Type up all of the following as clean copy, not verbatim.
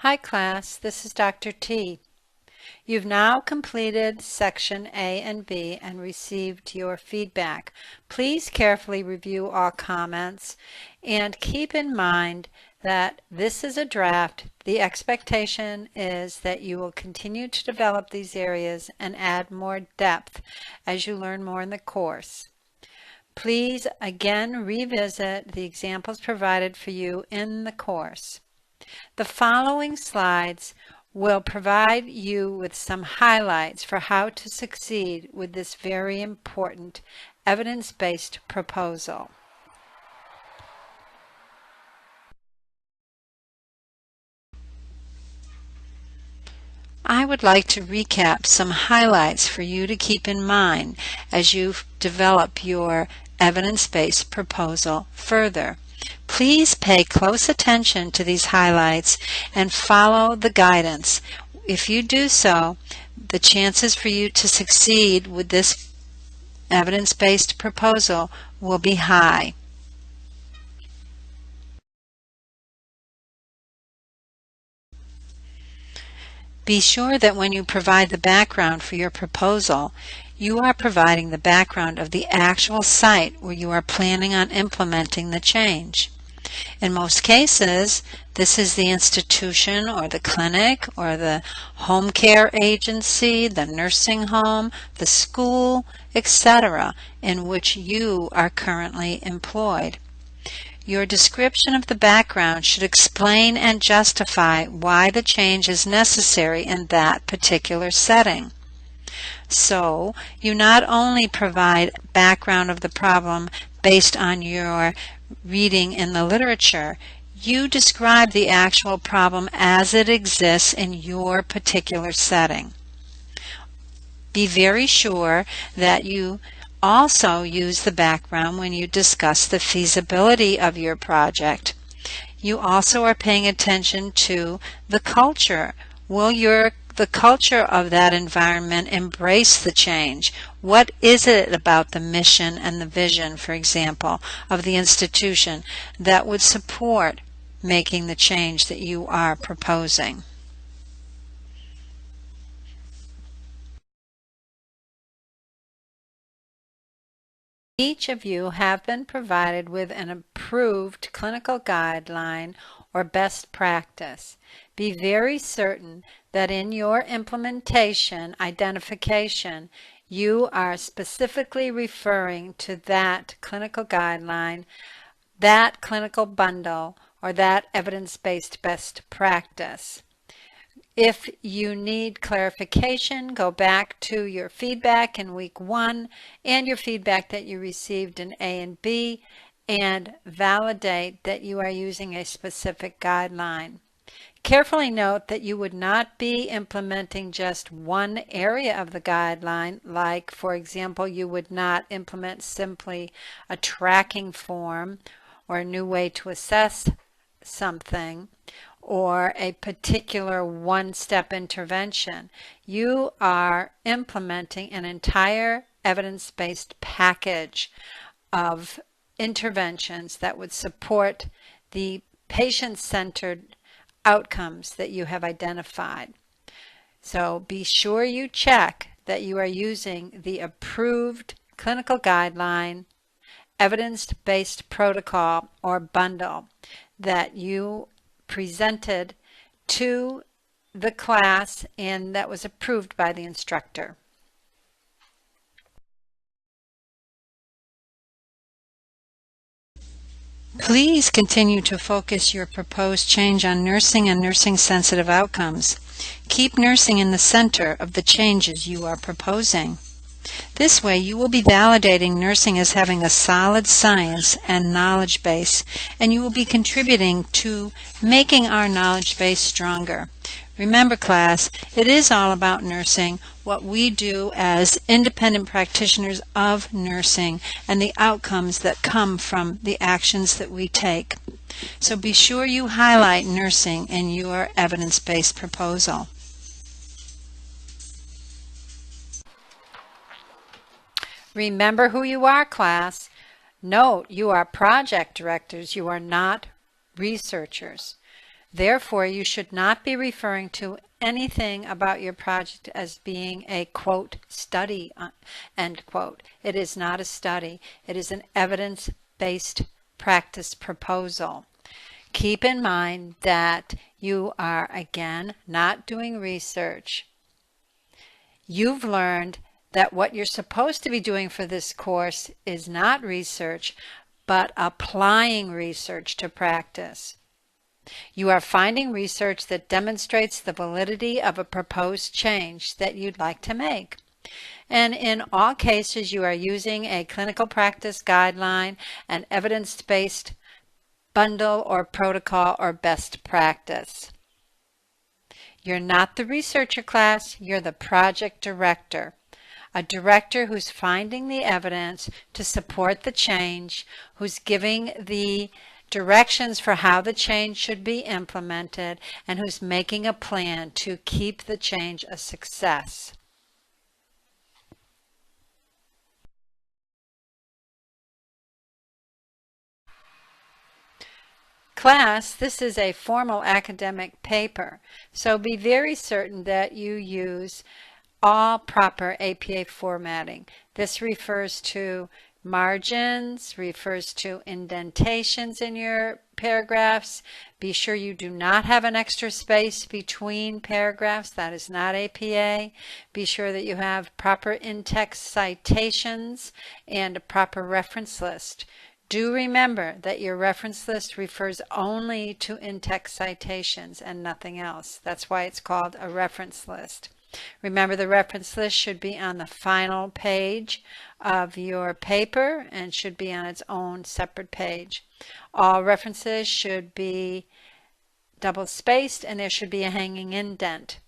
Hi class, this is Dr. T. You've now completed section A and B and received your feedback. Please carefully review all comments and keep in mind that this is a draft. The expectation is that you will continue to develop these areas and add more depth as you learn more in the course. Please again revisit the examples provided for you in the course. The following slides will provide you with some highlights for how to succeed with this very important evidence-based proposal. I would like to recap some highlights for you to keep in mind as you develop your evidence-based proposal further. Please pay close attention to these highlights and follow the guidance. If you do so, the chances for you to succeed with this evidence-based proposal will be high. Be sure that when you provide the background for your proposal, you are providing the background of the actual site where you are planning on implementing the change. In most cases, this is the institution or the clinic or the home care agency, the nursing home, the school, etc., in which you are currently employed. Your description of the background should explain and justify why the change is necessary in that particular setting. So, you not only provide background of the problem based on your reading in the literature, you describe the actual problem as it exists in your particular setting. Be very sure that you also use the background when you discuss the feasibility of your project. You also are paying attention to the culture. Will the culture of that environment embrace the change? What is it about the mission and the vision, for example, of the institution that would support making the change that you are proposing? Each of you have been provided with an approved clinical guideline or best practice. Be very certain that in your implementation identification, you are specifically referring to that clinical guideline, that clinical bundle, or that evidence-based best practice. If you need clarification, go back to your feedback in week 1 and your feedback that you received in A and B and validate that you are using a specific guideline. Carefully note that you would not be implementing just one area of the guideline, like, for example, you would not implement simply a tracking form or a new way to assess something, or a particular one-step intervention. You are implementing an entire evidence-based package of interventions that would support the patient-centered outcomes that you have identified. So be sure you check that you are using the approved clinical guideline, evidence-based protocol, or bundle that you presented to the class and that was approved by the instructor. Please continue to focus your proposed change on nursing and nursing-sensitive outcomes. Keep nursing in the center of the changes you are proposing. This way, you will be validating nursing as having a solid science and knowledge base, and you will be contributing to making our knowledge base stronger. Remember, class, it is all about nursing, what we do as independent practitioners of nursing, and the outcomes that come from the actions that we take. So be sure you highlight nursing in your evidence-based proposal. Remember who you are, class. Note, you are project directors. You are not researchers. Therefore, you should not be referring to anything about your project as being a, quote, study, end quote. It is not a study. It is an evidence-based practice proposal. Keep in mind that you are, again, not doing research. You've learned that what you're supposed to be doing for this course is not research, but applying research to practice. You are finding research that demonstrates the validity of a proposed change that you'd like to make. And in all cases, you are using a clinical practice guideline, an evidence-based bundle or protocol or best practice. You're not the researcher class, you're the project director. A director who's finding the evidence to support the change, who's giving the directions for how the change should be implemented, and who's making a plan to keep the change a success. Class, this is a formal academic paper, so be very certain that you use all proper APA formatting. This refers to margins, refers to indentations in your paragraphs. Be sure you do not have an extra space between paragraphs. That is not APA. Be sure that you have proper in-text citations and a proper reference list. Do remember that your reference list refers only to in-text citations and nothing else. That's why it's called a reference list. Remember, the reference list should be on the final page of your paper and should be on its own separate page. All references should be double spaced and there should be a hanging indent.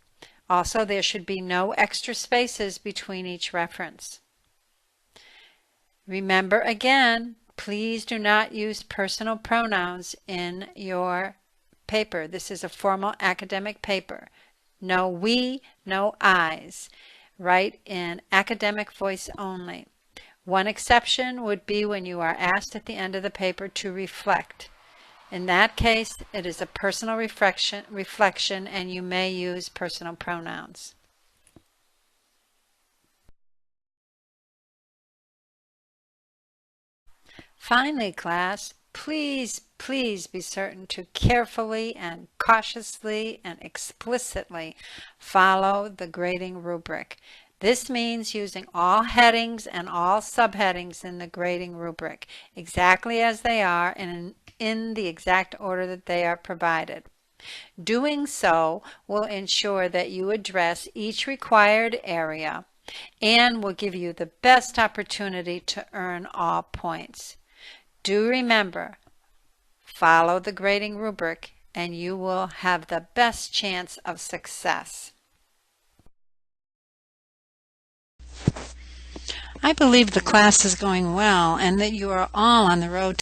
Also, there should be no extra spaces between each reference. Remember again, please do not use personal pronouns in your paper. This is a formal academic paper. No we, no I's. Write in academic voice only. One exception would be when you are asked at the end of the paper to reflect. In that case, it is a personal reflection and you may use personal pronouns. Finally, class, please be certain to carefully and cautiously and explicitly follow the grading rubric. This means using all headings and all subheadings in the grading rubric exactly as they are and in the exact order that they are provided. Doing so will ensure that you address each required area and will give you the best opportunity to earn all points. Do remember, follow the grading rubric and you will have the best chance of success. I believe the class is going well and that you are all on the road